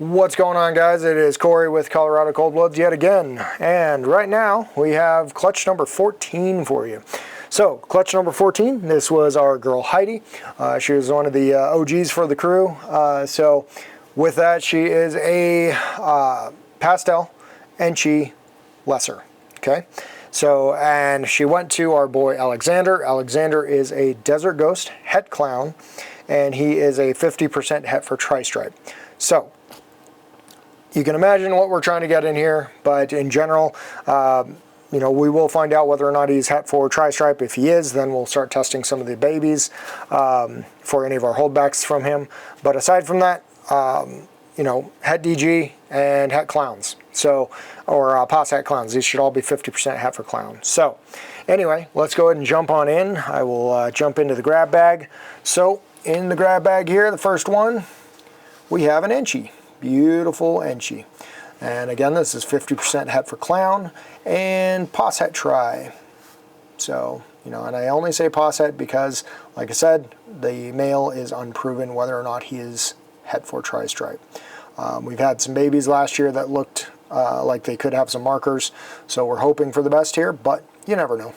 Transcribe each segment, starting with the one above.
What's going on, guys? It is Corey with Colorado Cold Bloods yet again, and right now we have clutch number 14 for you. So clutch number 14, this was our girl Heidi. She was one of the OGs for the crew. So with that, she is a Pastel Enchi lesser. Okay, so and she went to our boy Alexander. Alexander is a Desert Ghost het clown, and he is a 50% het for Tristripe. So you can imagine what we're trying to get in here, but in general, you know, we will find out whether or not he's het for Tristripe. If he is, then we'll start testing some of the babies for any of our holdbacks from him. But aside from that, you know, het DG and het clowns. So, or POS het clowns. These should all be 50% het for clown. So, anyway, let's go ahead and jump on in. I will jump into the grab bag. So, in the grab bag here, the first one, we have an Enchi. Beautiful Enchi. And again, this is 50% het for clown and POS het try. So, you know, and I only say POS het because, like I said, the male is unproven whether or not he is het for Tristripe. We've had some babies last year that looked like they could have some markers, so we're hoping for the best here, but you never know.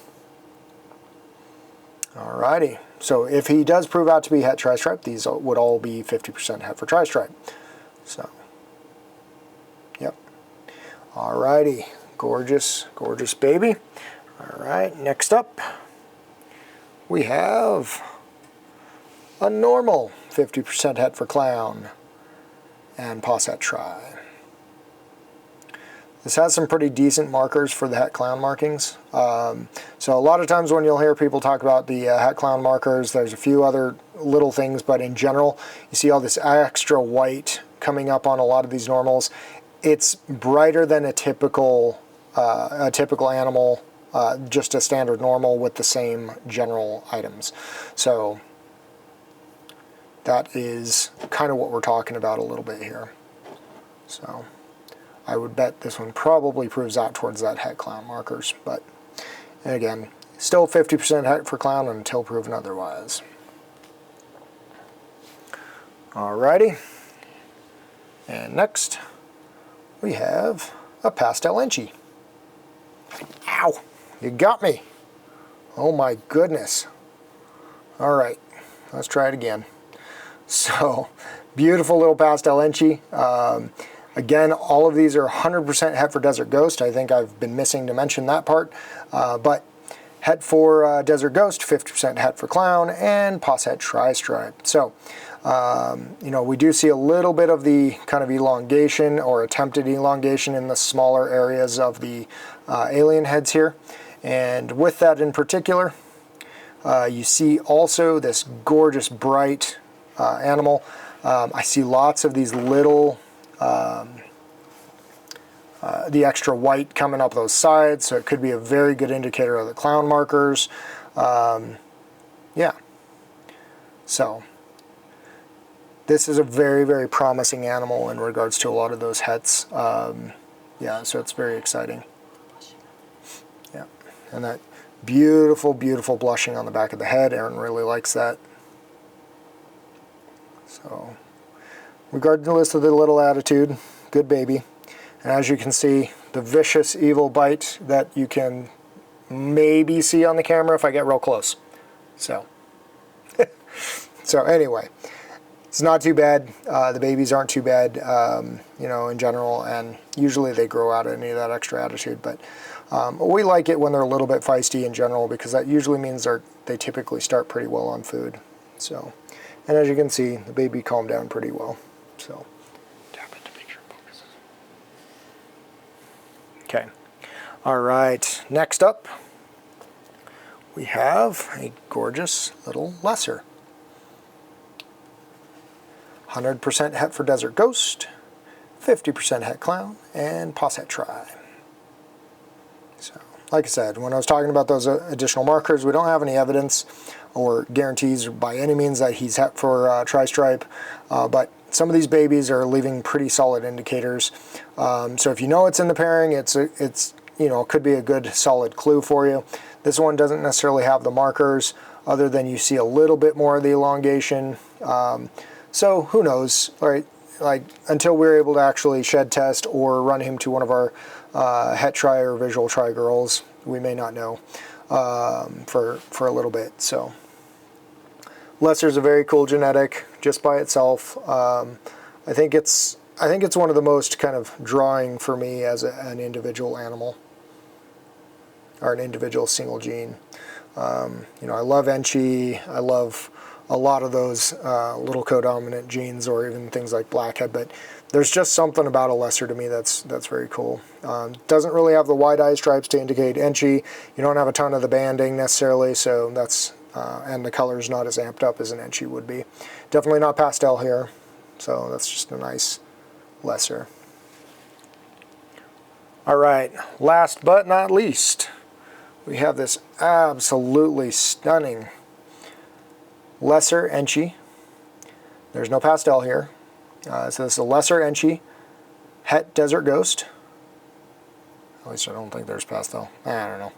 Alrighty, so if he does prove out to be het Tristripe, these would all be 50% het for Tristripe. So, yep. Alrighty, gorgeous, gorgeous baby. Alright, next up, we have a normal 50% het for clown and POS het try. This has some pretty decent markers for the het clown markings. So a lot of times when you'll hear people talk about the het clown markers, there's a few other little things, but in general, you see all this extra white coming up on a lot of these normals. It's brighter than a typical animal, just a standard normal with the same general items. So that is kind of what we're talking about a little bit here. So I would bet this one probably proves out towards that het clown markers, but again, still 50% het for clown until proven otherwise. Alrighty, and next we have a Pastel Enchi. Ow, you got me. Oh my goodness. Alright, let's try it again. So, beautiful little Pastel Enchi. Again, all of these are 100% het for Desert Ghost. I think I've been missing to mention that part. But het for Desert Ghost, 50% het for Clown, and POS het Tristripe. So, you know, we do see a little bit of the kind of elongation or attempted elongation in the smaller areas of the alien heads here. And with that in particular, you see also this gorgeous bright animal. I see lots of these little, the extra white coming up those sides, so it could be a very good indicator of the clown markers. Yeah. So this is a very, very promising animal in regards to a lot of those hets. Yeah, so it's very exciting. Yeah, and that beautiful, beautiful blushing on the back of the head. Aaron really likes that. So, regardless of the little attitude, good baby. And as you can see, the vicious, evil bite that you can maybe see on the camera if I get real close. So, so anyway, it's not too bad. The babies aren't too bad, you know, in general, and usually they grow out of any of that extra attitude. But we like it when they're a little bit feisty in general, because that usually means they typically start pretty well on food. So. And as you can see, the baby calmed down pretty well. So, tap it to make sure it focuses. Okay. All right. Next up, we have a gorgeous little lesser. 100% het for Desert Ghost, 50% het clown, and POS het try. So, like I said, when I was talking about those additional markers, we don't have any evidence or guarantees by any means that he's het for Tristripe, but some of these babies are leaving pretty solid indicators. So if you know it's in the pairing, it's you know, could be a good solid clue for you. This one doesn't necessarily have the markers, other than you see a little bit more of the elongation. So who knows, right? like until we're able to actually shed test or run him to one of our het try or visual try girls, we may not know for a little bit. So Lesser's a very cool genetic just by itself. I think it's one of the most kind of drawing for me as an individual animal, or an individual single gene. You know, I love Enchi. I love a lot of those little codominant genes, or even things like blackhead. But there's just something about a lesser to me that's very cool. Doesn't really have the wide eye stripes to indicate Enchi. You don't have a ton of the banding necessarily, so that's and the color's not as amped up as an Enchi would be. Definitely not pastel here, so that's just a nice lesser. All right, last but not least, we have this absolutely stunning lesser Enchi. There's no pastel here. So this is a lesser Enchi het desert ghost. At least I don't think there's pastel. I don't know.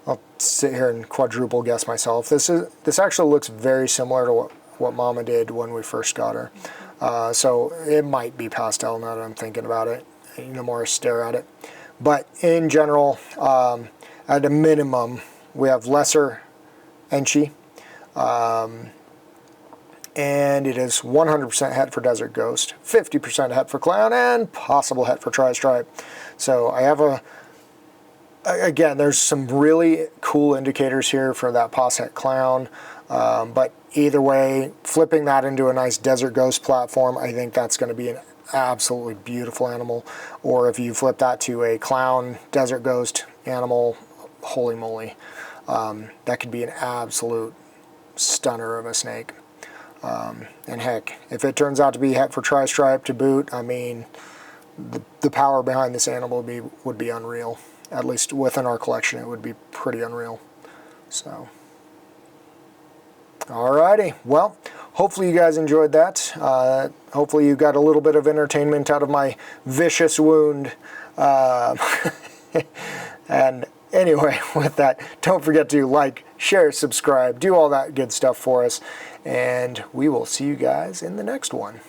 I'll sit here and quadruple guess myself. This actually looks very similar to what Mama did when we first got her. So it might be pastel now that I'm thinking about it, the more I stare at it. But in general, at a minimum, we have lesser Enchi. And it is 100% het for desert ghost, 50% het for clown, and possible het for Tristripe. So I have again, there's some really cool indicators here for that pos het clown. But either way, flipping that into a nice desert ghost platform, I think that's going to be an absolutely beautiful animal. Or if you flip that to a clown desert ghost animal, holy moly, that could be an absolute stunner of a snake. And heck, if it turns out to be het for Tristripe to boot, I mean, the power behind this animal would be unreal. At least within our collection, it would be pretty unreal. So, alrighty, well, hopefully you guys enjoyed that. Hopefully you got a little bit of entertainment out of my vicious wound. And anyway, with that, don't forget to like, share, subscribe, do all that good stuff for us, and we will see you guys in the next one.